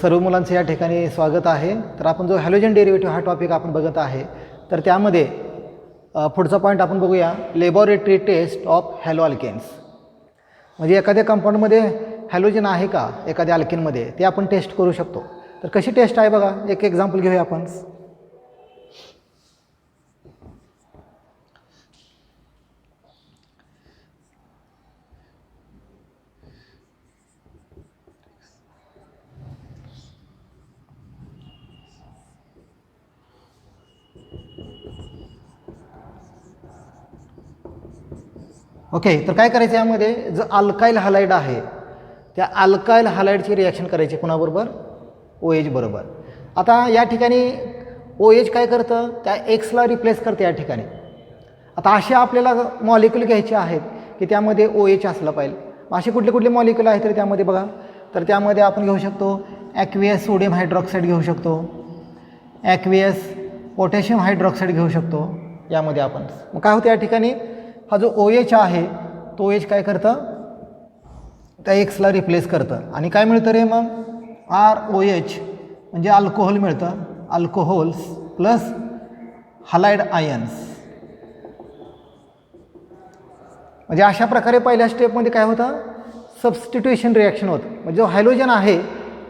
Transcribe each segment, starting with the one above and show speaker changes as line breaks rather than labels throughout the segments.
सर्व मुलांचं या ठिकाणी स्वागत आहे. तर आपण जो हॅलोजन डेरिव्हेटिव्ह हा टॉपिक आपण बघत आहे, तर त्यामध्ये पुढचा पॉईंट आपण बघूया, laboratory test of haloalkanes. म्हणजे एखाद्या कंपाऊंडमध्ये हॅलोजन आहे का एखाद्या अल्केनमध्ये ते आपण टेस्ट करू शकतो. तर कशी टेस्ट आहे बघा, एक एक्झाम्पल घेऊया आपण. ओके, तर काय करायचं यामध्ये, जो अल्काइल हलाइड आहे त्या अल्काइल हलाइडची रिॲक्शन करायची कुणाबरोबर, OH बरोबर. आता या ठिकाणी OH काय करतं, त्या एक्सला रिप्लेस करते या ठिकाणी. आता असे आपल्याला मॉलिक्यूल घ्यायचे आहेत की त्यामध्ये OH असलं पाहिजे. असे कुठले कुठले मॉलिक्यूल आहेत तर त्यामध्ये बघा, तर त्यामध्ये आपण घेऊ शकतो ॲक्वियस सोडियम हायड्रॉक्साईड घेऊ शकतो, ॲक्वियस पोटॅशियम हायड्रॉक्साईड घेऊ शकतो. यामध्ये आपण मग काय होतं या ठिकाणी, हा जो OH आहे तो OH काय करतं, त्या एक्सला रिप्लेस करतं आणि काय मिळतं रे मग, ROH म्हणजे अल्कोहोल मिळतं, अल्कोहोल्स प्लस हलाइड आयन्स. म्हणजे अशा प्रकारे पहिल्या स्टेपमध्ये काय होतं, सबस्टिट्यूशन रिॲक्शन होतं. म्हणजे जो हॅलोजन आहे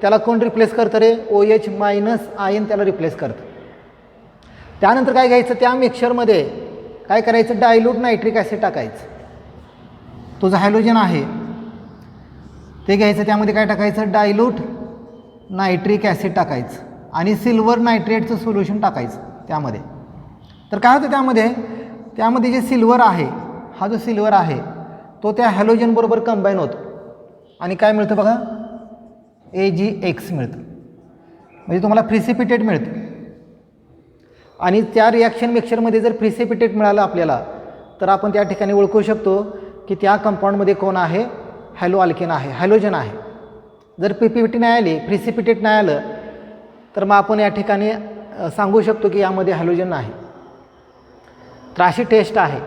त्याला कोण रिप्लेस करतं रे, OH मायनस आयन त्याला रिप्लेस करतं. त्यानंतर काय घ्यायचं, त्या मिक्सचरमध्ये काय करायचं, डायल्यूट नायट्रिक ॲसिड टाकायचं. तो जो हॅलोजन आहे ते घ्यायचं, त्यामध्ये काय टाकायचं, डायल्यूट नायट्रिक ॲसिड टाकायचं आणि सिल्वर नायट्रेटचं सोल्युशन टाकायचं त्यामध्ये. तर काय होतं त्यामध्ये जे सिल्वर आहे, हा जो सिल्वर आहे तो त्या हॅलोजन बरोबर कंबाईन होतो आणि काय मिळतं बघा, AgX मिळतं. म्हणजे तुम्हाला प्रिसिपिटेट मिळतं. आणि त्या रिॲक्शन मिक्सचरमध्ये जर प्रिसिपिटेट मिळालं आपल्याला, तर आपण त्या ठिकाणी ओळखू शकतो की त्या कंपाऊंडमध्ये कोण आहे, हॅलो अल्केन आहे, हॅलोजन आहे. जर PPT नाही आली, प्रिसिपिटेट नाही आलं, तर मग आपण या ठिकाणी सांगू शकतो की यामध्ये हॅलोजन नाही. तर अशी टेस्ट आहे.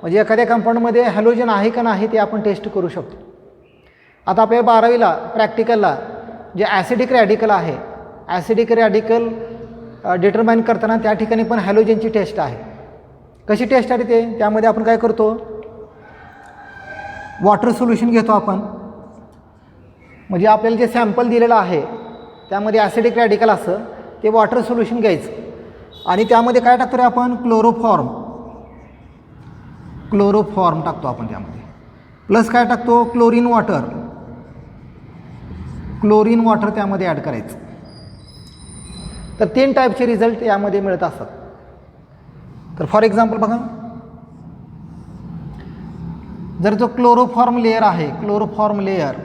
म्हणजे एखाद्या कंपाऊंडमध्ये हॅलोजन आहे का नाही ते आपण टेस्ट करू शकतो. आता आपल्या 12वीला प्रॅक्टिकलला जे ॲसिडिक रॅडिकल आहे, ॲसिडिक रॅडिकल डिटरमाइन करताना त्या ठिकाणी पण हॅलोजनची टेस्ट आहे. कशी टेस्ट आहे ते, त्यामध्ये आपण काय करतो, वॉटर सोल्युशन घेतो आपण. म्हणजे आपल्याला जे सॅम्पल दिलेलं आहे त्यामध्ये ॲसिडिक रॅडिकल असं ते वॉटर सोल्युशन घ्यायचं आणि त्यामध्ये काय टाकतो रे आपण, क्लोरोफॉर्म टाकतो आपण त्यामध्ये, प्लस काय टाकतो, क्लोरीन वॉटर त्यामध्ये ॲड करायचं. तर 3 टाईपचे रिझल्ट यामध्ये मिळत असतात. तर फॉर एक्झाम्पल बघा, जर जो क्लोरोफॉर्म लेयर आहे, क्लोरोफॉर्म लेयर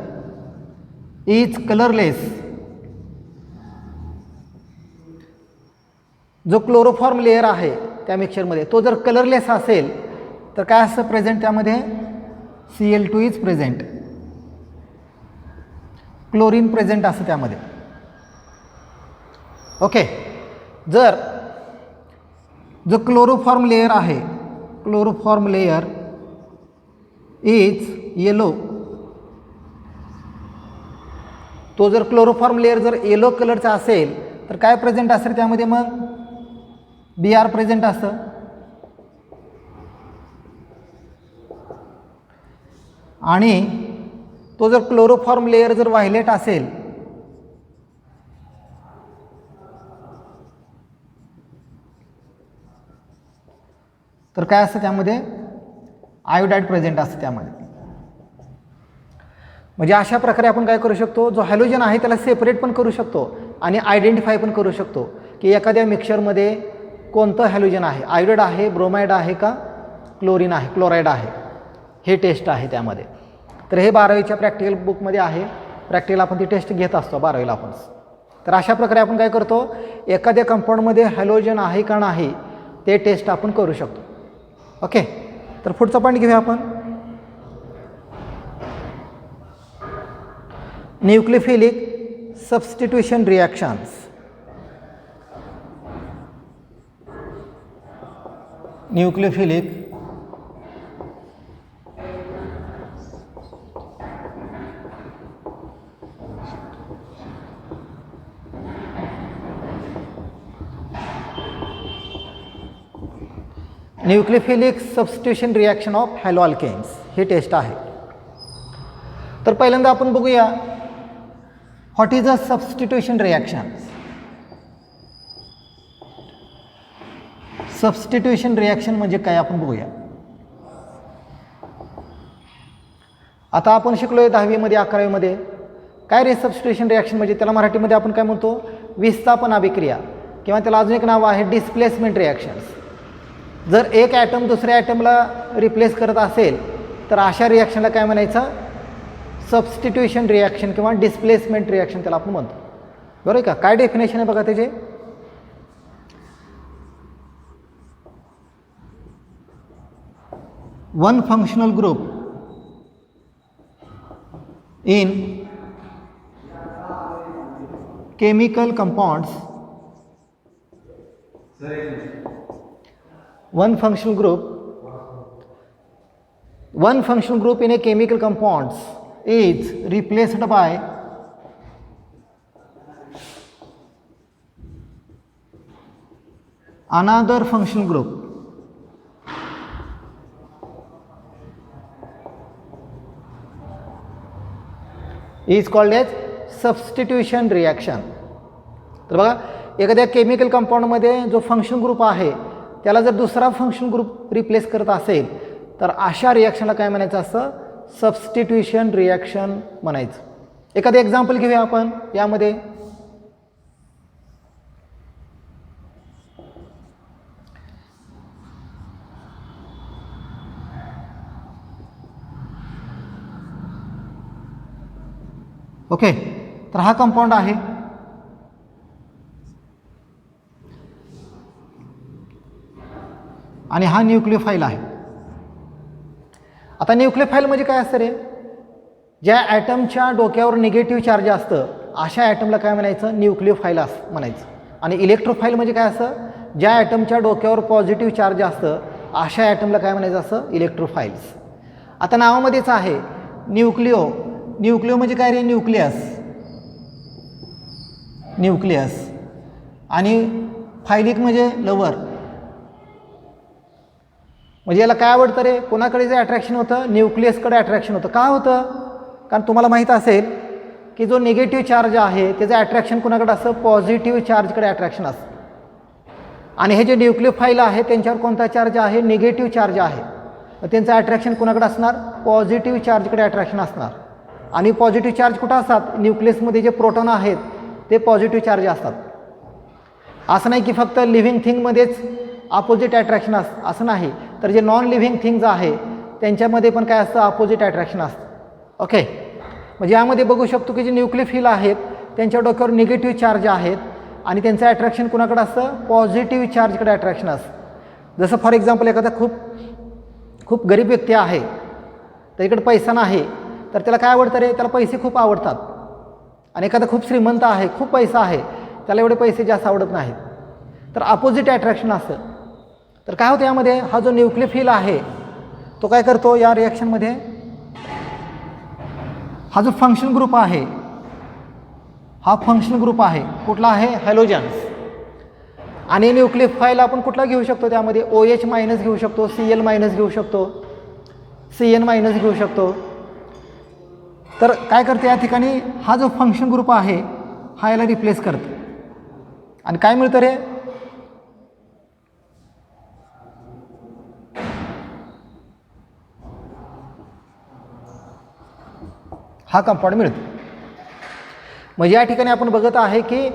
इज कलरलेस, जो क्लोरोफॉर्म लेयर आहे त्या मिक्सचरमध्ये तो जर कलरलेस असेल तर काय असतं प्रेझेंट त्यामध्ये, Cl2 is present, chlorine present असतं त्यामध्ये. ओके, जर जो क्लोरोफॉर्म लेयर आहे, क्लोरोफॉर्म लेयर इज येलो, तो जर क्लोरोफॉर्म लेयर जर येलो कलरचा असेल तर काय प्रेझेंट असेल त्यामध्ये, मग Br प्रेझेंट असतं. आणि तो जर क्लोरोफॉर्म लेयर जर व्हायलेट असेल तर काय असतं त्यामध्ये, आयोडाईड प्रेझेंट असतं त्यामध्ये. म्हणजे अशा प्रकारे आपण काय करू शकतो, जो हॅलोजन आहे त्याला सेपरेट पण करू शकतो आणि आयडेंटिफाय पण करू शकतो की एखाद्या मिक्सचरमध्ये कोणतं हॅलोजन आहे, आयोडाईड आहे, ब्रोमाइड आहे का क्लोरीन आहे, क्लोराईड आहे, हे टेस्ट आहे त्यामध्ये. तर हे 12वीच्या प्रॅक्टिकल बुकमध्ये आहे. प्रॅक्टिकल आपण ती टेस्ट घेत असतो 12वीला आपण. तर अशा प्रकारे आपण काय करतो, एखाद्या कंपाऊंडमध्ये हॅलोजन आहे का नाही ते टेस्ट आपण करू शकतो. ओके, तर पुढचा पॉईंट घेऊया आपण, nucleophilic substitution reactions. Nucleophilic nucleophilic substitution reaction of haloalkanes ही टेस्ट आहे. तर पहिल्यांदा आपण बघूया what is a substitution reaction. Substitution reaction म्हणजे काय आपण बघूया. आता आपण शिकलोय 10वीमध्ये 11वीमध्ये काय रे सबस्टिट्यूशन रिॲक्शन म्हणजे त्याला मराठीमध्ये आपण काय म्हणतो विस्थापन अभिक्रिया किंवा त्याला अजून एक नाव आहे डिस्प्लेसमेंट रिॲक्शन्स. जर एक ॲटम दुसऱ्या ॲटमला रिप्लेस करत असेल तर अशा रिॲक्शनला काय म्हणायचं सबस्टिट्यूशन रिॲक्शन किंवा डिस्प्लेसमेंट रिॲक्शन त्याला आपण म्हणतो. बरोबर आहे का. काय डेफिनेशन आहे बघा त्याचे. One functional group in chemical compounds, one functional group in a chemical compounds is replaced by another functional group is called as substitution reaction. तर बघा एखाद्या केमिकल कंपाऊंडमध्ये जो फंक्शन ग्रुप आहे त्याला जर दुसरा फंक्शन ग्रुप रिप्लेस करत असेल तर अशा रिॲक्शनला काय म्हणायचं असतं सबस्टिट्यूशन रिॲक्शन म्हणायचं. एखादं एक्झाम्पल घेऊया आपण यामध्ये. ओके. तर हा कंपाऊंड आहे आणि हा न्यूक्लियोफाईल आहे. आता न्यूक्लियोफाईल म्हणजे काय असतं रे ज्या ॲटमच्या डोक्यावर निगेटिव्ह चार्ज असतं अशा ॲटमला काय म्हणायचं न्यूक्लियोफाईल म्हणायचं. आणि इलेक्ट्रोफाईल म्हणजे काय असतं ज्या ॲटमच्या डोक्यावर पॉझिटिव्ह चार्ज असतं अशा ॲटमला काय म्हणायचं असं इलेक्ट्रोफाईल्स. आता नावामध्येच आहे न्यूक्लिओ. न्यूक्लिओ म्हणजे काय रे न्यूक्लियस आणि फायलिक म्हणजे लवर. म्हणजे याला काय आवडतं रे कोणाकडे जे अट्रॅक्शन होतं न्यूक्लियसकडे अट्रॅक्शन होतं. का होतं कारण तुम्हाला माहीत असेल की जो निगेटिव्ह चार्ज आहे त्याचं अट्रॅक्शन कोणाकडे असतं पॉझिटिव्ह चार्जकडे अट्रॅक्शन असतं. आणि हे जे न्यूक्लियोफाईल आहे त्यांच्यावर कोणता चार्ज आहे निगेटिव्ह चार्ज आहे. त्यांचं अट्रॅक्शन कोणाकडे असणार पॉझिटिव्ह चार्जकडे अट्रॅक्शन असणार. आणि पॉझिटिव्ह चार्ज कुठं असतात न्यूक्लियसमध्ये जे प्रोटॉन आहेत ते पॉझिटिव्ह चार्ज असतात. असं नाही की फक्त लिव्हिंग थिंगमध्येच अपोजिट अट्रॅक्शन असं नाही तर जे नॉन लिव्हिंग थिंग्ज आहे त्यांच्यामध्ये पण काय असतं अपोजिट अट्रॅक्शन असतं. ओके. म्हणजे यामध्ये बघू शकतो की जे न्यूक्लियोफिल आहेत त्यांच्या डोक्यावर निगेटिव्ह चार्ज आहेत आणि त्यांचं अट्रॅक्शन कुणाकडे असतं पॉझिटिव्ह चार्जकडे अट्रॅक्शन असतं. जसं फॉर एक्झाम्पल एखादा खूप गरीब व्यक्ती आहे त्याच्याकडे पैसा नाही तर त्याला काय आवडतं रे त्याला पैसे खूप आवडतात. आणि एखादा खूप श्रीमंत आहे खूप पैसा आहे त्याला एवढे पैसे जास्त आवडत नाहीत तर अपोजिट अट्रॅक्शन असतं. तर काय होतं यामध्ये हा जो न्यूक्लियोफिल आहे तो काय करतो या रिॲक्शनमध्ये हा जो फंक्शन ग्रुप आहे हा फंक्शन ग्रुप आहे कुठला आहे हॅलोजन्स. आणि न्यूक्लियोफाईल आपण कुठला घेऊ शकतो त्यामध्ये OH मायनस घेऊ शकतो Cl मायनस घेऊ शकतो Cn मायनस घेऊ शकतो. तर काय करते या ठिकाणी हा जो फंक्शन ग्रुप आहे हा याला रिप्लेस करतो आणि काय मिळतं रे हा कंपाऊंड मिळतो. म्हणजे या ठिकाणी आपण बघत आहे की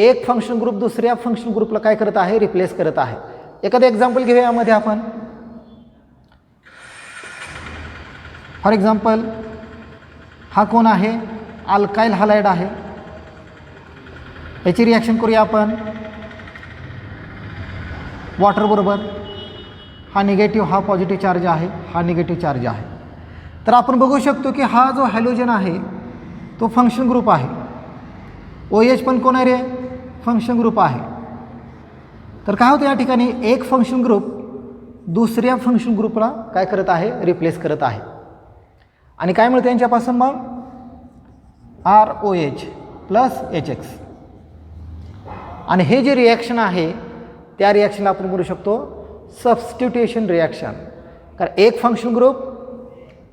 एक फंक्शन ग्रुप दुसऱ्या फंक्शन ग्रुपला काय करत आहे रिप्लेस करत आहे. एखादं एक्झाम्पल घेऊया यामध्ये आपण. फॉर एक्झाम्पल हा कोण आहे अल्काइल हॅलाइड आहे. याची रिॲक्शन करूया आपण वॉटर बरोबर. हा निगेटिव्ह हा पॉझिटिव्ह चार्ज आहे हा निगेटिव्ह चार्ज आहे. तर आपण बघू शकतो की हा जो हॅलोजन आहे तो फंक्शन ग्रुप आहे. OH पण कोण आहे रे फंक्शन ग्रुप आहे. तर काय होतं या ठिकाणी एक फंक्शन ग्रुप दुसऱ्या फंक्शन ग्रुपला काय करत आहे रिप्लेस करत आहे. आणि काय मिळतं यांच्यापासून मग ROH प्लस HX. आणि हे जे रिॲक्शन आहे त्या रिॲक्शनला आपण म्हणू शकतो सबस्टिट्यूशन रिॲक्शन. कारण एक फंक्शन ग्रुप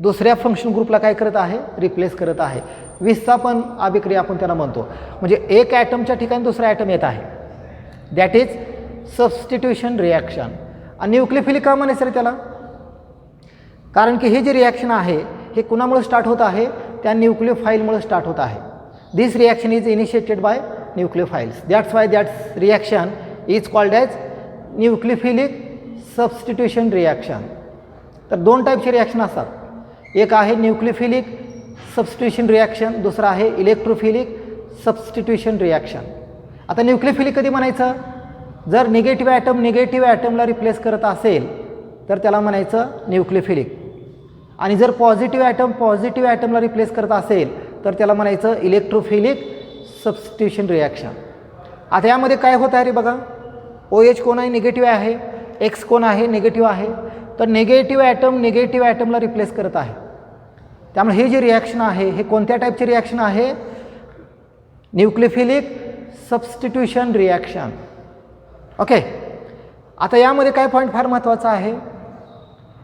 दुसऱ्या फंक्शन ग्रुपला काय करत आहे, रिप्लेस करत आहे. विस्थापन अभिक्रिया आपण त्याला म्हणतो. म्हणजे एक ॲटमच्या ठिकाणी दुसरा ॲटम येत आहे, दॅट इज सबस्टिट्यूशन रिॲक्शन. आणि न्यूक्लियोफिलिक का म्हणायचं रे त्याला? कारण की हे जे रिॲक्शन आहे हे कुणामुळे स्टार्ट होत आहे, त्या न्यूक्लियोफाईलमुळे स्टार्ट होत आहे. This reaction is initiated by nucleophiles. That's why that's reaction is called as nucleophilic substitution reaction. तर दोन टाईपचे रिॲक्शन असतात. एक आहे न्यूक्लियोफिलिक सबस्टिट्यूशन रिॲक्शन, दुसरं आहे इलेक्ट्रोफिलिक सबस्टिट्यूशन रिॲक्शन. आता न्यूक्लियोफिलिक कधी म्हणायचं? जर निगेटिव्ह ॲटम निगेटिव्ह ॲटमला रिप्लेस करत असेल तर त्याला म्हणायचं न्यूक्लियोफिलिक. आणि जर पॉझिटिव्ह ॲटम पॉझिटिव्ह ॲटमला रिप्लेस करत असेल तर त्याला म्हणायचं इलेक्ट्रोफिलिक सबस्टिट्यूशन रिॲक्शन. आता यामध्ये काय होत आहे रे बघा, OH कोण आहे, निगेटिव्ह आहे, X कोण आहे, निगेटिव्ह आहे. तर निगेटिव्ह ॲटम निगेटिव्ह ॲटमला रिप्लेस करत आहे. त्यामुळे हे जे रिॲक्शन आहे हे कोणत्या टाईपचे रिॲक्शन आहे? Nucleophilic substitution reaction. ओके. आता यामध्ये काय पॉईंट फार महत्त्वाचा आहे?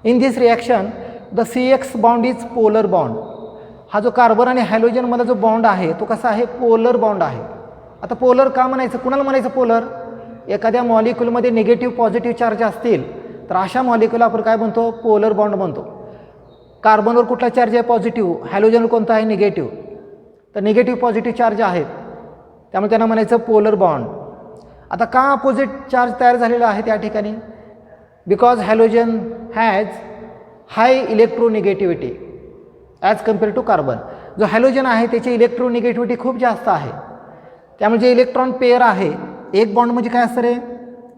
In this reaction the CX bond is polar bond. हा जो कार्बन आणि हायड्रोजनमध्ये जो बॉन्ड आहे तो कसा आहे? पोलर बॉन्ड आहे. आता पोलर का म्हणायचं? कुणाला म्हणायचं पोलर? एखाद्या मॉलिक्यूलमध्ये निगेटिव्ह पॉझिटिव्ह चार्ज असतील तर अशा मॉलिक्यूल आपण काय म्हणतो? पोलर बॉन्ड म्हणतो. कार्बनवर कुठला चार्ज आहे? पॉझिटिव्ह. हायड्रोजनवर कोणता आहे? निगेटिव्ह. तर निगेटिव्ह पॉझिटिव्ह चार्ज आहेत, त्यामुळे त्यांना म्हणायचं पोलर बॉन्ड. आता का अपोजिट चार्ज तयार झालेला आहे त्या ठिकाणी? Because hydrogen has high electronegativity as compare to carbon. जो हायड्रोजन आहे त्याची इलेक्ट्रोनिगेटिव्हिटी खूप जास्त आहे. त्यामुळे जे इलेक्ट्रॉन पेअर आहे, एक बॉन्ड म्हणजे काय असतं रे?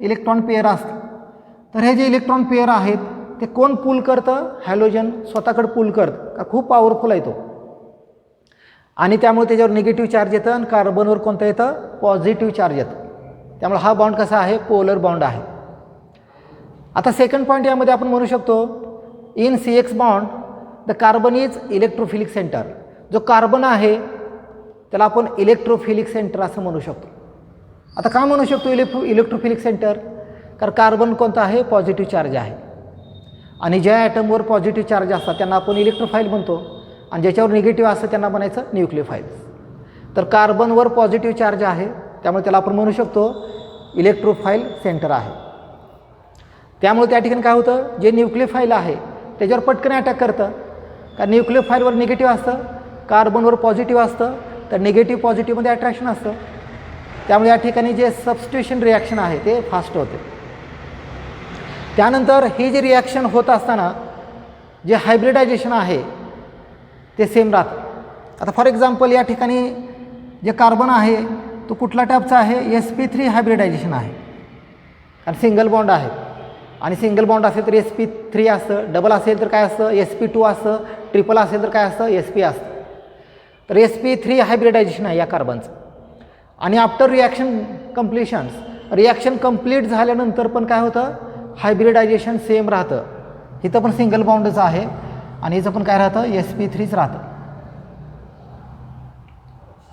इलेक्ट्रॉन पेअर असतं. तर हे जे इलेक्ट्रॉन पेअर आहेत ते कोण पुल करतं? हायड्रोजन स्वतःकडे पुल करतं. का खूप पॉवरफुल आहे तो, आणि त्यामुळे त्याच्यावर निगेटिव्ह चार्ज येतं आणि कार्बनवर कोणतं येतं? पॉझिटिव्ह चार्ज येतं. त्यामुळे हा बॉन्ड कसा आहे? पोलर बॉन्ड आहे. आता सेकंड पॉईंट यामध्ये आपण म्हणू शकतो, in CX bond the carbon is electrophilic centre. जो कार्बन आहे त्याला आपण इलेक्ट्रोफिलिक सेंटर असं म्हणू शकतो. आता का म्हणू शकतो इलेक्ट्रोफिलिक सेंटर? कारण कार्बन कोणता आहे? पॉझिटिव्ह चार्ज आहे. आणि ज्या ॲटमवर पॉझिटिव्ह चार्ज असतात त्यांना आपण इलेक्ट्रोफाईल म्हणतो, आणि ज्याच्यावर निगेटिव्ह असतं त्यांना म्हणायचं न्यूक्लियोफाईल्स. तर कार्बनवर पॉझिटिव्ह चार्ज आहे त्यामुळे त्याला आपण म्हणू शकतो इलेक्ट्रोफाईल सेंटर आहे. त्यामुळे त्या ठिकाणी काय होतं? जे न्यूक्लियोफाईल आहे त्याच्यावर पटकन अटॅक करतं. कारण न्यूक्लियोफाईलवर निगेटिव्ह असतं, कार्बनवर पॉझिटिव्ह असतं, तर निगेटिव्ह पॉझिटिव्हमध्ये अट्रॅक्शन असतं. त्यामुळे या ठिकाणी जे सबस्टिट्यूशन रिॲक्शन आहे ते फास्ट होते. त्यानंतर ही जे रिॲक्शन होत असताना जे हायब्रिडायझेशन आहे ते सेम राहतं. आता फॉर एक्झाम्पल या ठिकाणी जे कार्बन आहे तो कुठला टाईपचा आहे? sp3 हायब्रिडायझेशन आहे. कारण सिंगल बॉन्ड आहे, आणि सिंगल बॉन्ड असेल तर sp3 असतं, डबल असेल तर काय असतं? sp2 असतं, ट्रिपल असेल तर काय असतं? sp असतं. तर sp3 हायब्रिडायझेशन आहे या कार्बनचं. आणि आफ्टर रिॲक्शन कम्प्लिशन्स, रिॲक्शन कंप्लीट झाल्यानंतर पण काय होतं? हायब्रिडायझेशन सेम राहतं. इथं पण सिंगल बॉन्डच आहे आणि इथं पण काय राहतं? sp3च राहतं.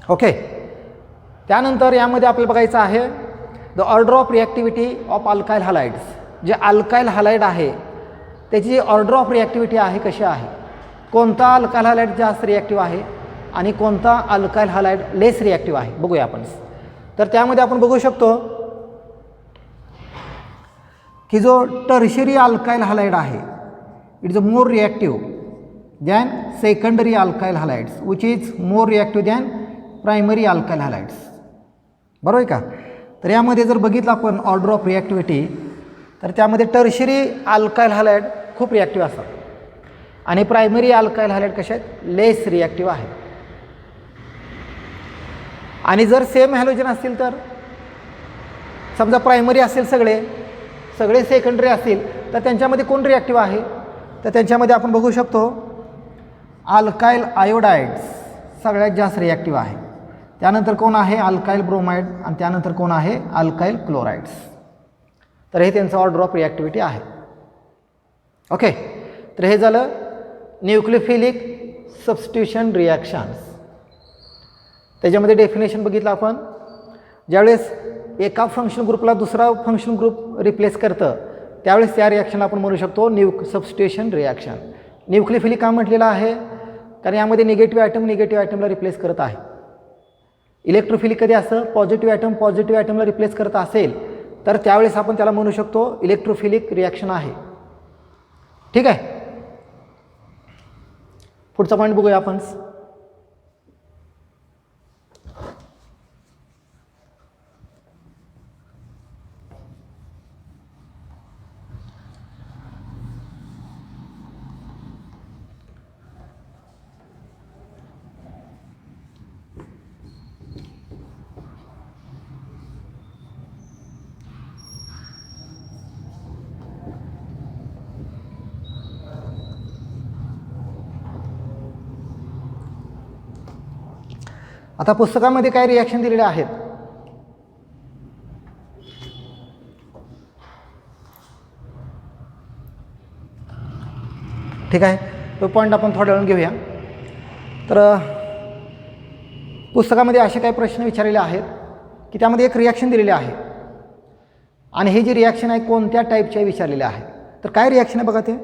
ओके. त्यानंतर यामध्ये आपल्याला बघायचं आहे the order of reactivity of alkyl halides. जे अल्काईल हॅलाइड आहे त्याची जी ऑर्डर ऑफ रिॲक्टिव्हिटी आहे कशी आहे? कोणता अल्काईल हॅलाइड जास्त रिॲक्टिव्ह आहे आणि कोणता अल्काईल हॅलाइड लेस रिॲक्टिव्ह आहे बघूया आपण. तर त्यामध्ये आपण बघू शकतो की जो टर्शियरी अल्काईल हॅलाइड आहे it is a more reactive than secondary alkyl halides which is more reactive than primary alkyl halides. बरोबर आहे का? तर यामध्ये जर बघितलं आपण ऑर्डर ऑफ रिॲक्टिव्हिटी तर त्यामध्ये टर्शियरी अल्काईल हॅलाइड खूप रिॲक्टिव्ह असतात आणि प्रायमरी अल्काईल हॅलाइड कशा आहेत? लेस रिॲक्टिव्ह आहे. आणि जर सेम हॅलोजन असतील तर समजा प्रायमरी असेल सगळे सेकंडरी असतील तर त्यांच्यामध्ये कोण रिॲक्टिव्ह आहे? तर त्यांच्यामध्ये आपण बघू शकतो अल्काईल आयोडाइड्स सगळ्यात जास्त रिॲक्टिव्ह आहे. त्यानंतर कोण आहे? अल्काईल ब्रोमाइड, आणि त्यानंतर कोण आहे? Alkyl chlorides. तर हे त्यांचं ऑर्डर ऑफ रिॲक्टिव्हिटी आहे. ओके. तर हे झालं न्यूक्लियोफिलिक सबस्टिट्यूशन रिॲक्शन्स. त्याच्यामध्ये डेफिनेशन बघितलं आपण. ज्यावेळेस एका फंक्शन ग्रुपला दुसरा फंक्शन ग्रुप रिप्लेस करतं त्यावेळेस त्या रिॲक्शनला आपण म्हणू शकतो सबस्टिट्यूशन रिॲक्शन. न्यूक्लियोफिलिक का म्हटलेलं आहे? कारण यामध्ये निगेटिव्ह ॲटमला रिप्लेस करत आहे. इलेक्ट्रोफिलिक कधी असं पॉझिटिव्ह ॲटमला रिप्लेस करत असेल तर त्यावेळेस आपण त्याला म्हणू शकतो इलेक्ट्रोफिलिक रिॲक्शन आहे. ठीक आहे, पुढचा पॉईंट बघूया आपण. आता पुस्तकामध्ये काय रिॲक्शन दिलेले आहेत? ठीक आहे, तो पॉईंट आपण थोड्या वेळाने घेऊया. तर पुस्तकामध्ये असे काही प्रश्न विचारलेले आहेत की त्यामध्ये एक रिॲक्शन दिलेले आहे आणि हे जे रिॲक्शन आहे कोणत्या टाईपचे विचारलेले आहे. तर काय रिॲक्शन आहे बघा ते.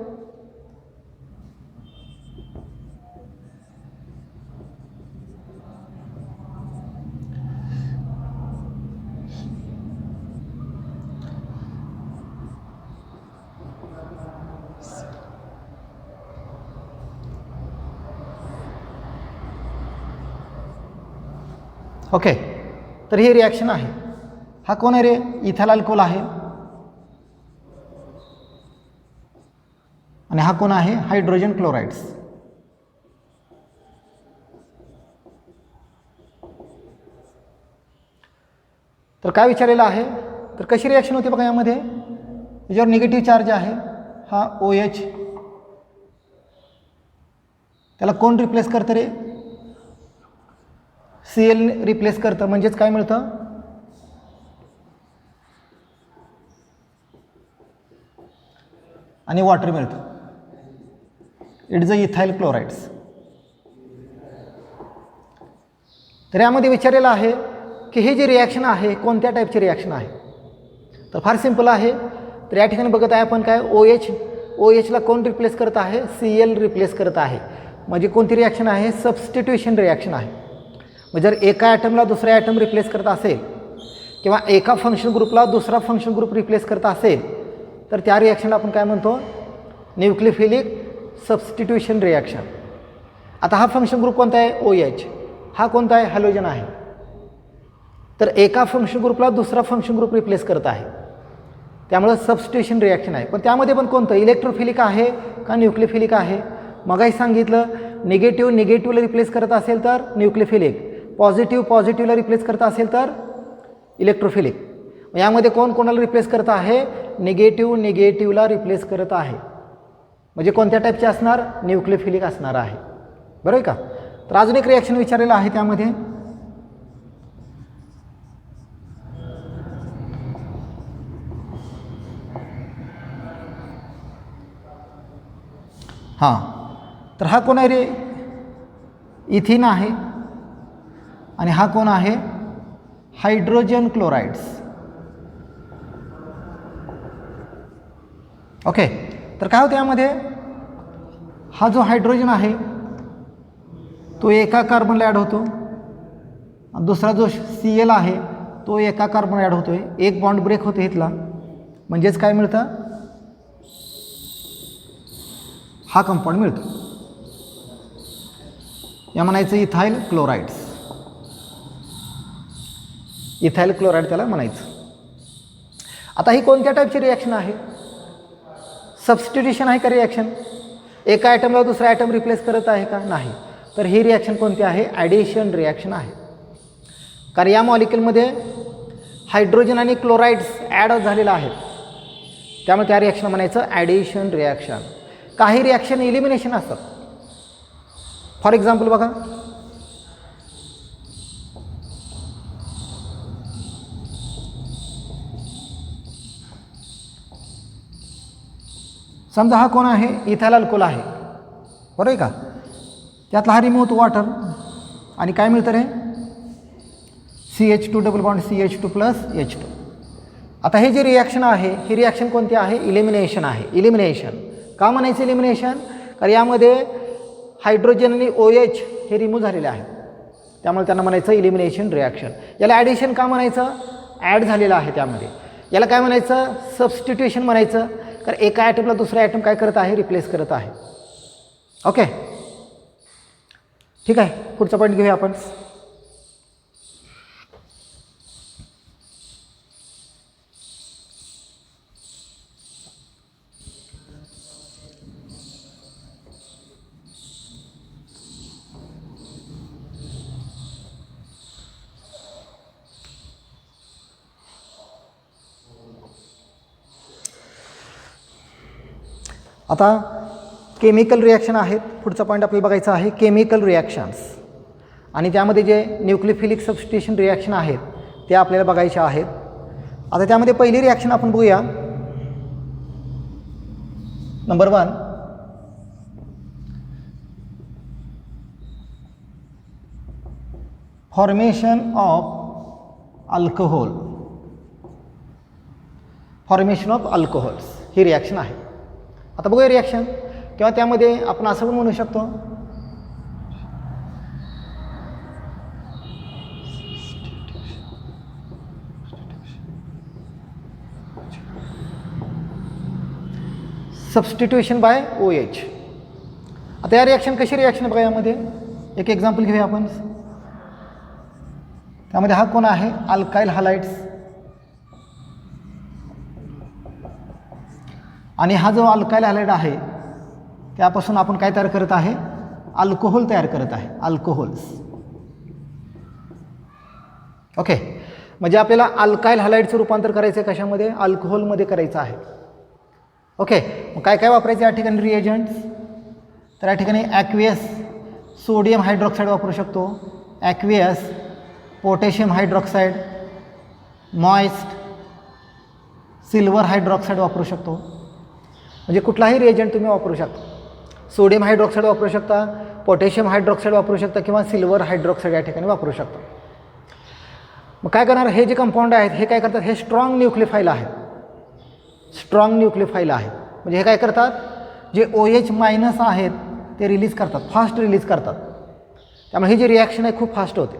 ओके, तर ही रिॲक्शन आहे. हा कोण आहे रे? इथाइल अल्कोहोल आहे. आणि हा कोण आहे? Hydrogen chlorides. तर काय विचारलेलं आहे? तर कशी रिॲक्शन होती बघा. यामध्ये याच्यावर निगेटिव्ह चार्ज आहे, हा OH. त्याला कोण रिप्लेस करतं रे? Cl रिप्लेस करतं. म्हणजेच काय मिळतं? आणि वॉटर मिळतं. It is a ethyl chlorides. तर यामध्ये विचारलेलं आहे की हे जे रिॲक्शन आहे कोणत्या टाईपचे रिॲक्शन आहे. तर फार सिंपल आहे. तर या ठिकाणी बघत आहे आपण काय OHला कोण रिप्लेस करत आहे? Cl रिप्लेस करत आहे. म्हणजे कोणती रिॲक्शन आहे? सबस्टिट्यूशन रिॲक्शन आहे. जर एका ॲटमला दुसरा ॲटम रिप्लेस करत असेल किंवा एका फंक्शन ग्रुपला दुसरा फंक्शन ग्रुप रिप्लेस करत असेल तर त्या रिॲक्शनला आपण काय म्हणतो? Nucleophilic substitution reaction. आता हा फंक्शन ग्रुप कोणता आहे? OH. हा कोणता आहे? हॅलोजन आहे. तर एका फंक्शन ग्रुपला दुसरा फंक्शन ग्रुप रिप्लेस करत आहे, त्यामुळे सबस्टिट्यूशन रिॲक्शन आहे. पण त्यामध्ये पण कोणतं? इलेक्ट्रोफिलिक आहे का न्यूक्लियोफिलिक आहे? मगाही सांगितलं, निगेटिव्हला रिप्लेस करत असेल तर न्यूक्लियोफिलिक, पॉझिटिव्हला रिप्लेस करत असेल तर इलेक्ट्रोफिलिक. यामध्ये कोण कोणाला रिप्लेस करत आहे? निगेटिव्हला रिप्लेस करत आहे. म्हणजे कोणत्या टाईपचे असणार? न्यूक्लियोफिलिक असणार आहे. बरोबर का? तर अजून एक रिॲक्शन विचारलेलं आहे त्यामध्ये. हां, तर हा कोण आहे रे? इथिन आहे. आणि हा कोण आहे? Hydrogen chlorides. ओके, तर काय होतं यामध्ये? हा जो हायड्रोजन आहे तो एका कार्बनला ॲड होतो. दुसरा जो Cl आहे तो एका कार्बन ॲड होतोय. एक बॉन्ड ब्रेक होतो इथला. म्हणजेच काय मिळतं? हा कंपाऊंड मिळतो. या म्हणायचं इथाइल क्लोराइड्स. इथाइल क्लोराइड त्याला म्हणायचं. आता ही कोणत्या टाईपची रिॲक्शन आहे? सबस्टिट्यूशन आहे का रिॲक्शन? एका ॲटमला दुसरा ॲटम रिप्लेस करत आहे का? नाही. तर ही रिॲक्शन कोणती आहे? ॲडिशन रिॲक्शन आहे. कारण या मॉलिक्युलमध्ये हायड्रोजन आणि क्लोराइड्स ॲड झालेला आहेत, त्यामुळे त्या रिॲक्शन म्हणायचं ॲडिशन रिॲक्शन. काही रिॲक्शन इलिमिनेशन असतात. फॉर एक्झाम्पल बघा, समजा हा कोण आहे? इथाइल अल्कोहोल आहे. बरोबर आहे का? त्यातला हा रिमूव्ह होतो वॉटर आणि काय मिळतं रे? CH2 double bond CH2 plus H2. आता हे जे रिॲक्शन आहे ही रिॲक्शन कोणती आहे? इलिमिनेशन आहे. इलिमिनेशन का म्हणायचं इलिमिनेशन? कारण यामध्ये हायड्रोजन आणि OH हे रिमूव्ह झालेले आहेत, त्यामुळे त्यांना म्हणायचं इलिमिनेशन रिॲक्शन. याला ॲडिशन का म्हणायचं? ॲड झालेलं आहे त्यामध्ये. याला काय म्हणायचं? सबस्टिट्यूशन म्हणायचं, कारण एका ॲटमला दुसरा ॲटम काय करत आहे? रिप्लेस करत आहे. ओके, ठीक आहे. पुढचा पॉईंट घेऊया आपण. आता केमिकल रिॲक्शन आहेत. पुढचा पॉईंट आपल्याला बघायचा आहे केमिकल रिॲक्शन्स, आणि त्यामध्ये जे न्यूक्लियोफिलिक सबस्टिट्यूशन रिॲक्शन आहेत ते आपल्याला बघायचे आहेत. आता त्यामध्ये पहिली रिॲक्शन आपण बघूया. Number 1, formation of alcohol. Formation of alcohols he reaction आहे. आता बघूया रिॲक्शन, किंवा त्यामध्ये आपण असं पण म्हणू शकतो सबस्टिट्यूशन बाय OH. आता या रिॲक्शन कशी रिॲक्शन बघा, यामध्ये एक एक्झाम्पल घेऊया आपण. त्यामध्ये हा कोण आहे? अल्काइल हॅलाइड्स, आणि हा जो अल्काइल हॅलाइड आहे त्यापासून आपण काय तयार करत आहे? अल्कोहोल तयार करत आहे, अल्कोहोल्स. ओके, म्हणजे आपल्याला अल्काइल हॅलाइडचं रूपांतर करायचं आहे कशामध्ये? अल्कोहोलमध्ये करायचं आहे. ओके, मग काय काय वापरायचं या ठिकाणी रिएजंट्स? तर या ठिकाणी ॲक्वियस सोडियम हायड्रॉक्साईड वापरू शकतो, aqueous potassium hydroxide, moist silver hydroxide वापरू शकतो. म्हणजे कुठलाही रिएजंट तुम्ही वापरू शकता. सोडियम हायड्रॉक्साईड वापरू शकता, पोटॅशियम हायड्रॉक्साईड वापरू शकता, किंवा सिल्वर हायड्रॉक्साईड या ठिकाणी वापरू शकता. मग काय करणार? हे जे कंपाऊंड आहेत हे काय करतात? हे स्ट्रॉंग न्यूक्लियोफाइल आहेत. स्ट्रॉंग न्यूक्लियोफाइल आहे म्हणजे हे काय करतात? जे OH मायनस आहेत ते रिलीज करतात, फास्ट रिलीज करतात. त्यामुळे ही जी रिॲक्शन आहे खूप फास्ट होते.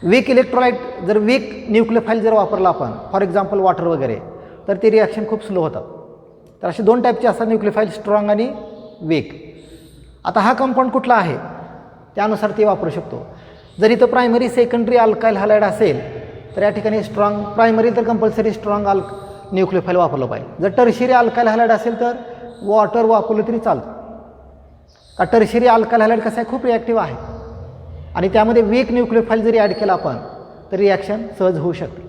वीक इलेक्ट्रोलाइट जर वीक न्यूक्लियोफाइल जर वापरला आपण, फॉर एक्झाम्पल वॉटर वगैरे, तर ती रिॲक्शन खूप स्लो होतात. तर असे 2 टाईपचे असतात न्यूक्लियोफाइल, स्ट्रॉंग आणि वीक. आता हा कंपाऊंड कुठला आहे त्यानुसार ते वापरू शकतो. जर इथं प्रायमरी सेकंडरी अल्काइल हॅलाइड असेल तर या ठिकाणी स्ट्रॉंग प्रायमरी तर कंपल्सरी स्ट्रॉंग न्यूक्लियोफाइल वापरलं पाहिजे. जर टर्शियरी अल्काइल हॅलाइड असेल तर वॉटर वापरलं तरी चालतं. का टर्शियरी अल्काइल हॅलाइड कसं आहे? खूप रिॲक्टिव्ह आहे, आणि त्यामध्ये वीक न्यूक्लियोफाइल जरी ॲड केला आपण तर रिॲक्शन सहज होऊ शकते.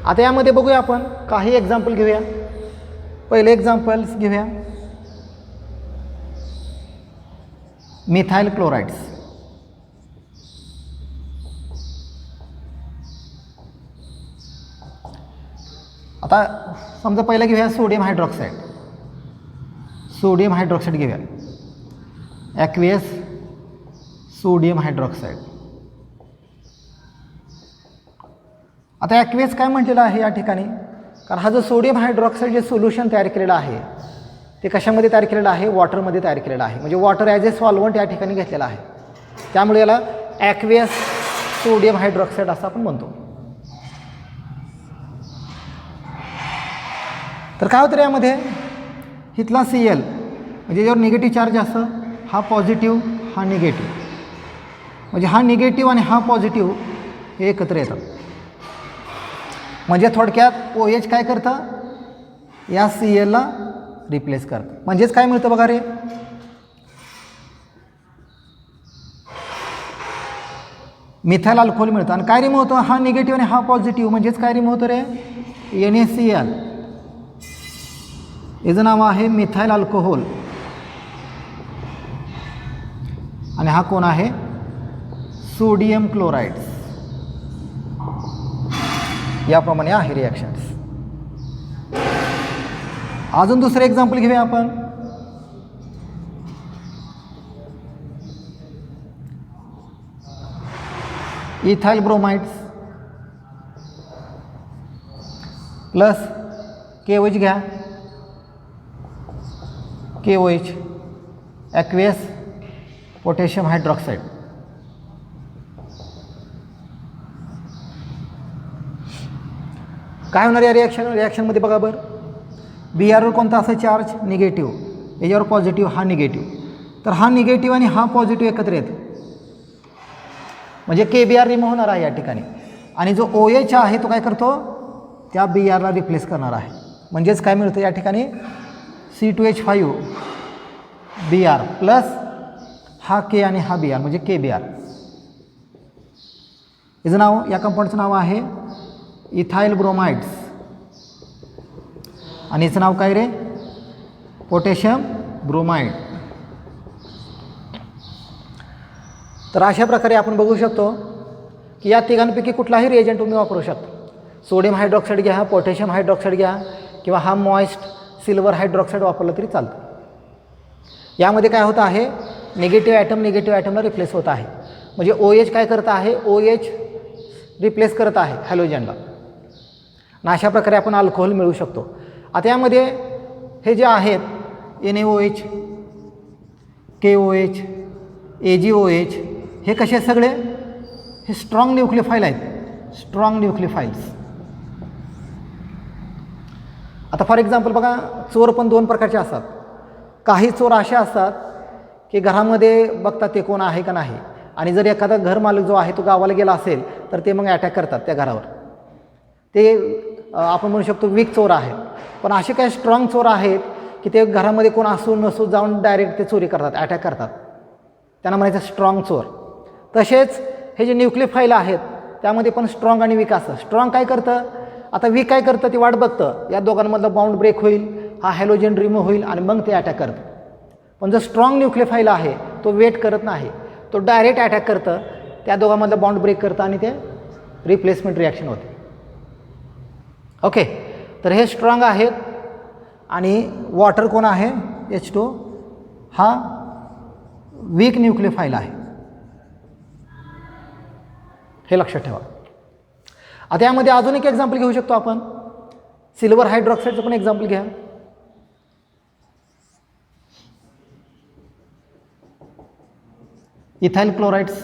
आता यामध्ये बघूया आपण काही एक्झाम्पल घेऊया. पहिले एक्झाम्पल्स घेऊया मिथाइल क्लोराइड्स. आता समजा पहिला घेऊया सोडियम हायड्रॉक्साईड. सोडियम हायड्रॉक्साईड घेऊया, ॲक्वियस सोडियम हायड्रॉक्साईड. आता ॲक्वियस काय म्हटलेलं आहे या ठिकाणी? कारण हा जो सोडियम हायड्रॉक्साईड जे सोल्युशन तयार केलेलं आहे ते कशामध्ये तयार केलेलं आहे? वॉटरमध्ये तयार केलेलं आहे. म्हणजे वॉटर ॲज ए सॉल्वंट या ठिकाणी घेतलेला आहे, त्यामुळे याला ॲक्वियस सोडियम हायड्रॉक्साईड असं आपण म्हणतो. तर काय होतं यामध्ये? इथला Cl म्हणजे ज्यावर निगेटिव्ह चार्ज असं, हा पॉझिटिव्ह हा निगेटिव्ह, म्हणजे हा निगेटिव्ह आणि हा पॉझिटिव्ह हे एकत्र येतात. म्हणजे थोडक्यात OH काय करतं? या Clला रिप्लेस करतं. म्हणजेच काय मिळतं बघा रे, मिथाइल अल्कोहोल मिळतं. आणि काय रिमूव्ह होतं? हा निगेटिव्ह आणि हा पॉझिटिव्ह, म्हणजेच काय रिमूव्ह होतं रे? NaCl. याचं नाव आहे मिथाइल अल्कोहोल, आणि हा कोण आहे? Sodium chlorides. याप्रमाणे आहे रिॲक्शन्स. अजून दुसरं एक्झाम्पल घेऊया आपण. Ethyl bromides. प्लस KOH घ्या, KOH ॲक्वेस पोटॅशियम हायड्रॉक्साईड. काय होणार या रिॲक्शनमध्ये बघा बरं. BR कोणता असं चार्ज निगेटिव्ह, याच्यावर पॉझिटिव्ह, हा निगेटिव्ह. तर हा निगेटिव्ह आणि हा पॉझिटिव्ह एकत्र येतो म्हणजे KBr रिमूव्ह होणार आहे या ठिकाणी. आणि जो OH आहे तो काय करतो, त्या BRला रिप्लेस करणार आहे. म्हणजेच काय मिळतं या ठिकाणी C2H5 Br प्लस हा K आणि हा Br म्हणजे KBr. याचं नाव, या कंपाऊंडचं नाव आहे इथाइल ब्रोमाइड्स आणि याचं नाव काय रे, पोटॅशियम ब्रोमाइड. तर अशा प्रकारे आपण बघू शकतो की या तिघांपैकी कुठलाही रिएजंट तुम्ही वापरू शकता. सोडियम हायड्रॉक्साईड घ्या, पोटॅशियम हायड्रॉक्साईड घ्या किंवा हा मॉइस्ट सिल्वर हायड्रॉक्साईड वापरलं तरी चालतं. यामध्ये काय होतं आहे, निगेटिव्ह ॲटमला रिप्लेस होत आहे. म्हणजे OH काय करत आहे, OH रिप्लेस करत आहे हॅलोजनला. आणि अशा प्रकारे आपण अल्कोहोल मिळवू शकतो. आता यामध्ये हे जे आहेत NaOH, KOH, AgOH हे कसे आहेत सगळे, हे स्ट्रॉंग न्यूक्लियोफाईल आहेत, स्ट्रॉंग न्यूक्लियोफाईल्स. आता फॉर एक्झाम्पल बघा, चोर पण दोन प्रकारचे असतात. काही चोर असे असतात की घरामध्ये बघतात ते कोण आहे का नाही, आणि जर एखादा घर मालक जो आहे तो गावाला गेला असेल तर ते मग अटॅक करतात त्या घरावर. ते आपण म्हणू शकतो वीक चोर आहेत. पण असे काही स्ट्रॉंग चोर आहेत की ते घरामध्ये कोण असू नसू जाऊन डायरेक्ट ते चोरी करतात, अटॅक करतात. त्यांना म्हणायचं स्ट्रॉंग चोर. तसेच हे जे न्यूक्लियोफाईल आहेत त्यामध्ये पण स्ट्रॉंग आणि वीक असतं. स्ट्रॉंग काय करतं, आता वीक काय करतं, ती वाट बघतं या दोघांमधलं बाउंड ब्रेक होईल, हा हॅलोजन रिमूव्ह होईल आणि मग ते अटॅक करतं. पण जो स्ट्रॉंग न्यूक्लियोफाईल आहे तो वेट करत नाही, तो डायरेक्ट अटॅक करतं, त्या दोघांमधलं बाउंड ब्रेक करतं आणि ते रिप्लेसमेंट रिॲक्शन होते. ओके, तर हे स्ट्रॉंग आहेत. आणि वॉटर कोण आहे, H2, हा वीक न्यूक्लियोफाईल आहे, हे लक्षात ठेवा. आता यामध्ये अजून एक एक्झाम्पल घेऊ शकतो आपण, सिल्वर हायड्रॉक्साईडचं पण एक्झाम्पल घ्या. इथाइल क्लोराइड्स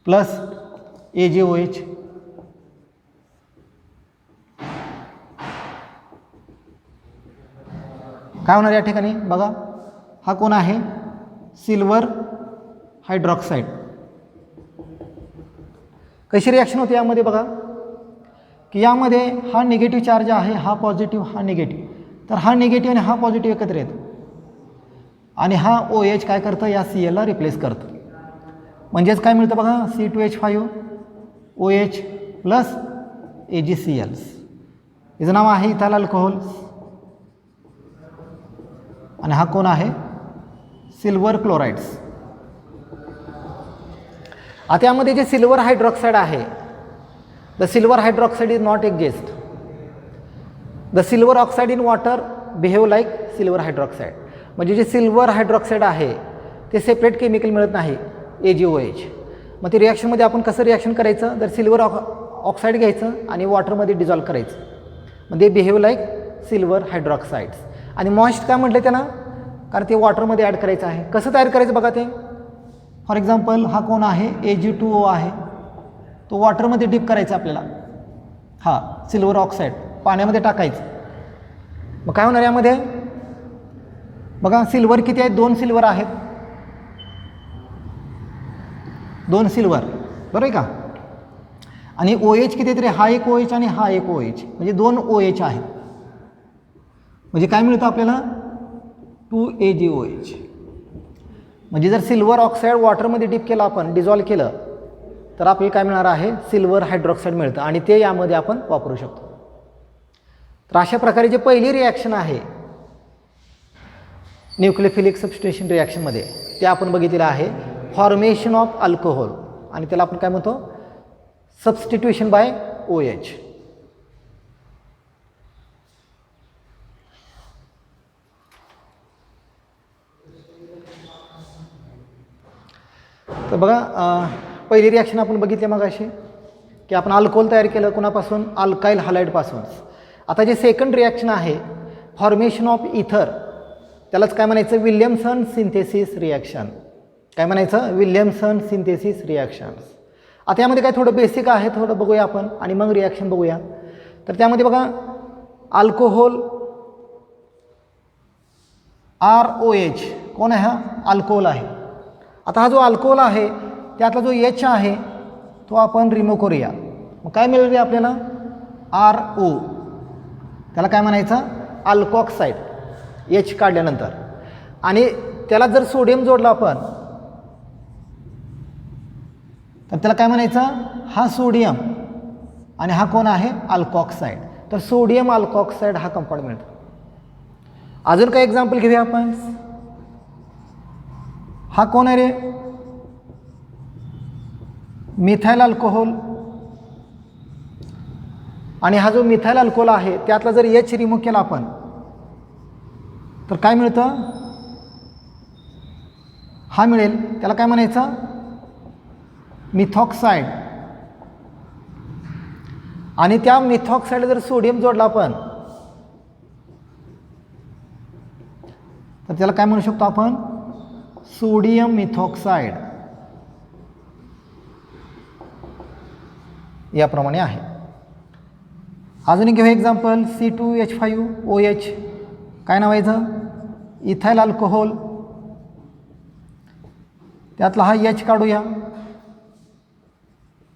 प्लस AgOH काय होणार या ठिकाणी बघा, हा कोण आहे, सिल्वर हायड्रॉक्साईड. कशी रिॲक्शन होते यामध्ये बघा, की यामध्ये हा निगेटिव्ह चार्ज आहे, हा पॉझिटिव्ह, हा निगेटिव्ह. तर हा निगेटिव्ह आणि हा पॉझिटिव्ह एकत्र येतो आणि हा OH काय करतं, या Clला रिप्लेस करतं. म्हणजेच काय मिळतं बघा, C2H5 OH प्लस AgCl. याचं नाव आहे इथाइल अल्कोहोल आणि हा कोण आहे, सिल्वर क्लोराइड्स. आता यामध्ये जे सिल्वर हायड्रॉक्साईड आहे, the silver hydroxide is not exist. The silver oxide in water behave like silver hydroxide. म्हणजे जे सिल्वर हायड्रॉक्साईड आहे ते सेपरेट केमिकल मिळत नाही, AgOH. मग ते रिॲक्शनमध्ये आपण कसं रिॲक्शन करायचं, जर सिल्वर ऑक्साईड घ्यायचं आणि वॉटरमध्ये डिझॉल्व करायचं, मग ते बिहेव लाईक सिल्वर हायड्रॉक्साईड्स. आणि मॉइस्ट काय म्हटलं त्याला, कारण ते वॉटरमध्ये ॲड करायचं आहे. कसं तयार करायचं बघा ते, फॉर एक्झाम्पल हा कोण आहे, Ag2O आहे, तो वॉटरमध्ये डिप करायचा आपल्याला, हा सिल्वर ऑक्साईड पाण्यामध्ये टाकायचं. मग काय होणार यामध्ये बघा, सिल्वर किती आहेत, 2 सिल्वर आहेत, 2 सिल्वर, बरोबर आहे का. आणि OH किती तरी, हा एक OH आणि हा एक OH, म्हणजे 2 OH आहेत. म्हणजे काय मिळतं आपल्याला, 2 AgOH. म्हणजे जर सिल्वर ऑक्साईड वॉटरमध्ये डिप केलं आपण, डिझॉल्व केलं, तर आपल्याला काय मिळणार आहे, सिल्वर हायड्रॉक्साईड मिळतं आणि ते यामध्ये आपण वापरू शकतो. तर अशा प्रकारे जे पहिली रिॲक्शन आहे न्यूक्लियोफिलिक सबस्टिट्यूशन रिॲक्शनमध्ये, ते आपण बघितलेलं आहे फॉर्मेशन ऑफ अल्कोहोल, आणि त्याला आपण काय म्हणतो, सबस्टिट्यूशन बाय OH. तर बघा, पहिली रिॲक्शन आपण बघितली मग अशी की आपण अल्कोहोल तयार केलं कुणापासून, अल्काईल हॅलाइडपासून. आता जे सेकंड रिॲक्शन आहे फॉर्मेशन ऑफ इथर, त्यालाच काय म्हणायचं, विल्यमसन सिंथेसिस रिॲक्शन. काय म्हणायचं, विल्यमसन सिंथेसिस रिॲक्शन्स. आता यामध्ये काय थोडं बेसिक आहे, थोडं बघूया आपण आणि मग रिॲक्शन बघूया. तर त्यामध्ये बघा अल्कोहोल ROH कोण आहे, हा अल्कोहोल आहे. आता हा जो अल्कोहोल आहे त्यातला जो H आहे तो आपण रिमूव्ह करूया. मग काय मिळेल रे आपल्याला, RO. त्याला काय म्हणायचं, अल्कॉक्साईड, H काढल्यानंतर. आणि त्याला जर सोडियम जोडला आपण तर त्याला काय म्हणायचं, हा सोडियम आणि हा कोण आहे, अल्कॉक्साईड. तर सोडियम अल्कॉक्साईड हा कंपाऊंड मिळतो. अजून काय एक्झाम्पल घेऊया आपण. हा कोण आहे रे, मिथाइल अल्कोहोल. आणि हा जो मिथाइल अल्कोहोल आहे त्यातला जर H रिमूव्ह केला आपण तर काय मिळतं, हा मिळेल, त्याला काय म्हणायचं, मिथॉक्साइड. आणि त्या मिथॉक्साइड जर सोडियम जोडला आपण तर त्याला काय म्हणू शकतो आपण, सोडियम मिथॉक्साइड. याप्रमाणे आहे. अजून एक घेऊ एक्झाम्पल, C2H5OH. काय नावायचं, इथाइल अल्कोहोल. त्यातला हा H काढूया,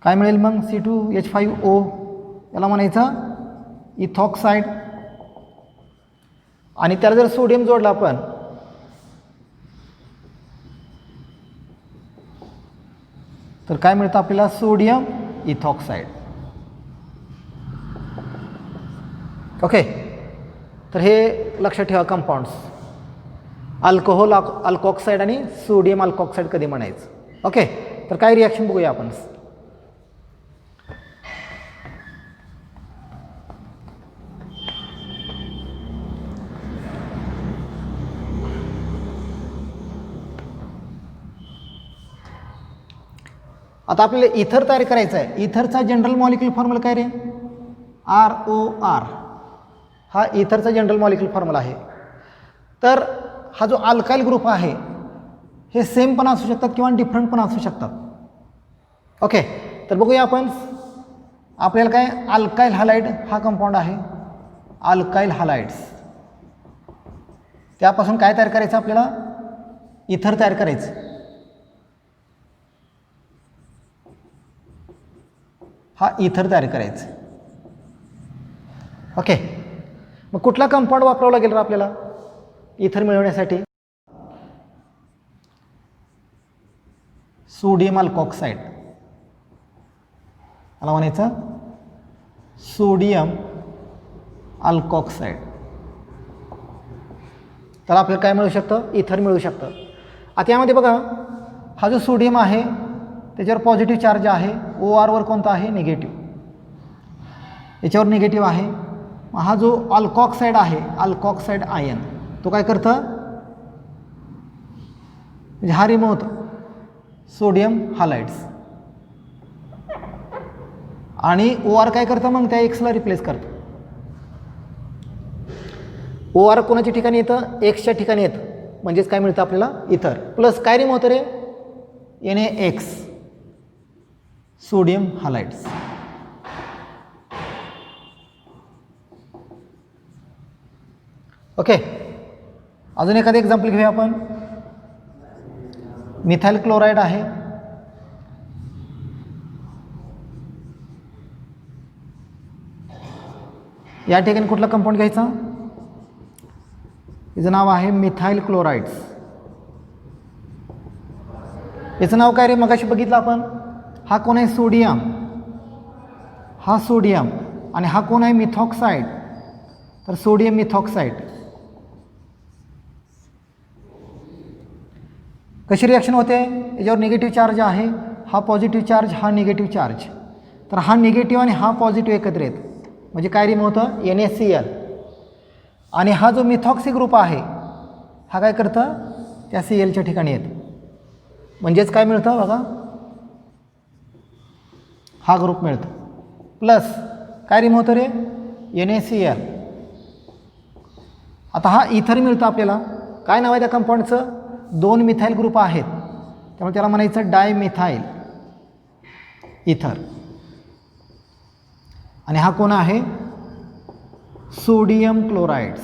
काय मिळेल मग, C2H5O. याला म्हणायचं इथॉक्साइड. आणि त्याला जर सोडियम जोडला आपण तर काय मिळतं आपल्याला, सोडियम इथॉक्साइड. ओके. तर हे लक्षात ठेवा कंपाऊंड्स, अल्कोहोल अल्कॉक्साईड आणि सोडियम अल्कॉक्साईड कधी म्हणायचं. ओके. तर काय रिॲक्शन बघूया आपण. आता आपल्याला इथर तयार करायचं आहे. इथरचा जनरल मॉलिक्युलर फॉर्म्युला काय रे, ROR. हा इथरचा जनरल मॉलिक्युलर फॉर्म्युला आहे. तर हा जो अल्काईल ग्रुप आहे हे सेम पण असू शकतात किंवा डिफरंट पण असू शकतात. ओके. तर बघूया आपण. आपल्याला काय, अल्काईल हॅलाइड हा कंपाऊंड आहे, अल्काईल हॅलाइड्स. त्यापासून काय तयार करायचं आपल्याला, इथर तयार करायचं. हा इथर तयार करायचं. ओके. मग कुठला कंपाऊंड वापरावा लागेल आपल्याला इथर मिळवण्यासाठी, सोडियम अल्कॉक्साईड. मला म्हणायचं सोडियम अल्कॉक्साईड. तर आपल्याला काय मिळू शकतं, इथर मिळू शकतं. आता यामध्ये बघा हा जो सोडियम आहे त्याच्यावर पॉझिटिव्ह चार्ज आहे, OR वर कोणता आहे, निगेटिव्ह. याच्यावर निगेटिव्ह आहे. हा जो अल्कॉक्साईड आहे, अल्कॉक्साईड आयन, तो काय करतं, म्हणजे हा रिमूव्ह होतो सोडियम हॅलाइड्स. आणि OR काय करतं मग, त्या Xला रिप्लेस करतं. OR कोणाच्या ठिकाणी येतं, Xच्या ठिकाणी येतं. म्हणजेच काय मिळतं आपल्याला, इथर. प्लस काय रिमूव्ह होतं रे, NaX, सोडियम हॅलाइड्स. ओके. अजून एखादं एक्झाम्पल घेऊया आपण. मिथाइल क्लोराईड आहे. या ठिकाणी कुठला कंपाऊंड घ्यायचा, याचं नाव आहे मिथाइल क्लोराइड्स. याचं नाव काय रे, मगाशी बघितलं आपण. हा कोण आहे, सोडियम. हा सोडियम. आणि हा कोण आहे, मिथॉक्साईड. तर सोडियम मिथॉक्साईड. कशी रिॲक्शन होते, याच्यावर निगेटिव्ह चार्ज आहे, हा पॉझिटिव्ह चार्ज, हा निगेटिव्ह चार्ज. तर हा निगेटिव्ह आणि हा पॉझिटिव्ह एकत्र येत, म्हणजे काय रिमूव्ह होतं, NaCl. आणि हा जो मिथॉक्सी ग्रुप आहे हा काय करतं, त्या Clच्या ठिकाणी येतं. म्हणजेच काय मिळतं बघा, हा ग्रुप मिळतो. प्लस काय रिमूव्ह होतं रे NaCl. आता हा इथर मिळतो आपल्याला. काय नाव आहे त्या कंपाऊंडचं? 2 मिथाईल ग्रुप आहेत त्यामुळे त्याला म्हणायचं डायमिथाईल इथर. आणि हा कोण आहे? Sodium chlorides.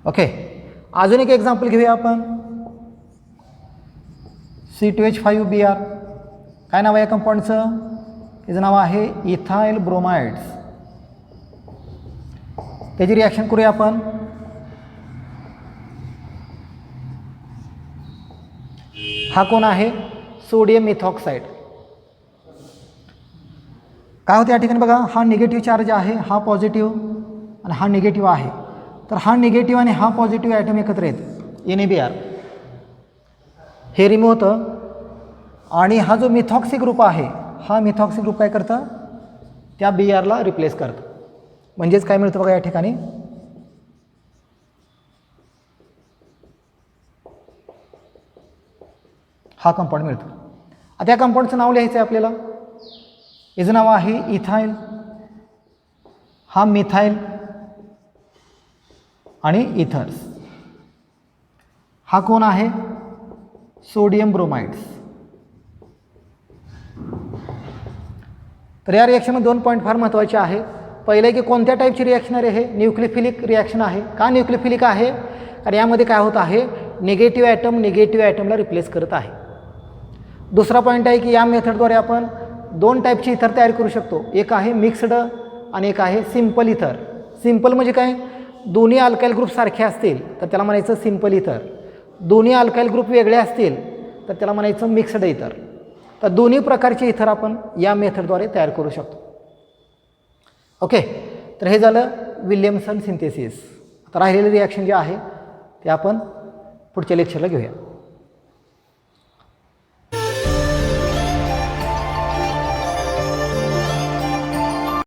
ओके, अजून एक एक्झाम्पल घेऊया आपण. C2H5Br. काय नाव आहे या कंपाऊंडचं? त्याचं नाव आहे इथाइल ब्रोमाइड्स. त्याची रिॲक्शन करूया आपण. हा कोण आहे? Sodium methoxide. काय होतं या ठिकाणी बघा, हा निगेटिव्ह चार्ज आहे, हा पॉझिटिव्ह आणि हा निगेटिव्ह आहे. तर हा निगेटिव्ह आणि हा पॉझिटिव्ह ॲटम एकत्र आहेत NaBr. हे रिमूव्ह होतं. आणि हा जो मिथॉक्सी ग्रुप आहे, हा मिथॉक्सी ग्रुप काय करतं? त्या Brला रिप्लेस करतं. म्हणजेच काय मिळतं बघा या ठिकाणी, हा कंपाऊंड मिळतो. आता या कंपाऊंडचं नाव लिहायचं आहे आपल्याला. याचं नाव आहे इथाइल, हा मिथाइल आणि इथर्स. हा कोण आहे? Sodium bromides. तर या रिॲक्शनमध्ये 2 पॉईंट फार महत्त्वाचे आहे. पहिले की कोणत्या टाईपची रिॲक्शन आहे हे? न्यूक्लियोफिलिक रिॲक्शन आहे. का न्यूक्लियोफिलिक आहे? कारण यामध्ये काय होत आहे, निगेटिव्ह ॲटमला रिप्लेस करत आहे. दुसरा पॉईंट आहे की या मेथडद्वारे आपण 2 टाईपची इथर तयार करू शकतो. एक आहे मिक्स्ड आणि एक आहे सिम्पल इथर. सिम्पल म्हणजे काय? दोन्ही अल्काइल ग्रुप सारखे असतील तर त्याला म्हणायचं सिम्पल इथर. दोन्ही अल्काइल ग्रुप वेगळे असतील तर त्याला म्हणायचं मिक्स्ड इथर. तर दोन्ही प्रकारचे इथर आपण या मेथडद्वारे तयार करू शकतो. ओके, तर हे झालं विल्यमसन सिंथेसिस. आता राहिलेलं रिॲक्शन जे आहे ते आपण पुढच्या लेक्चरला घेऊया.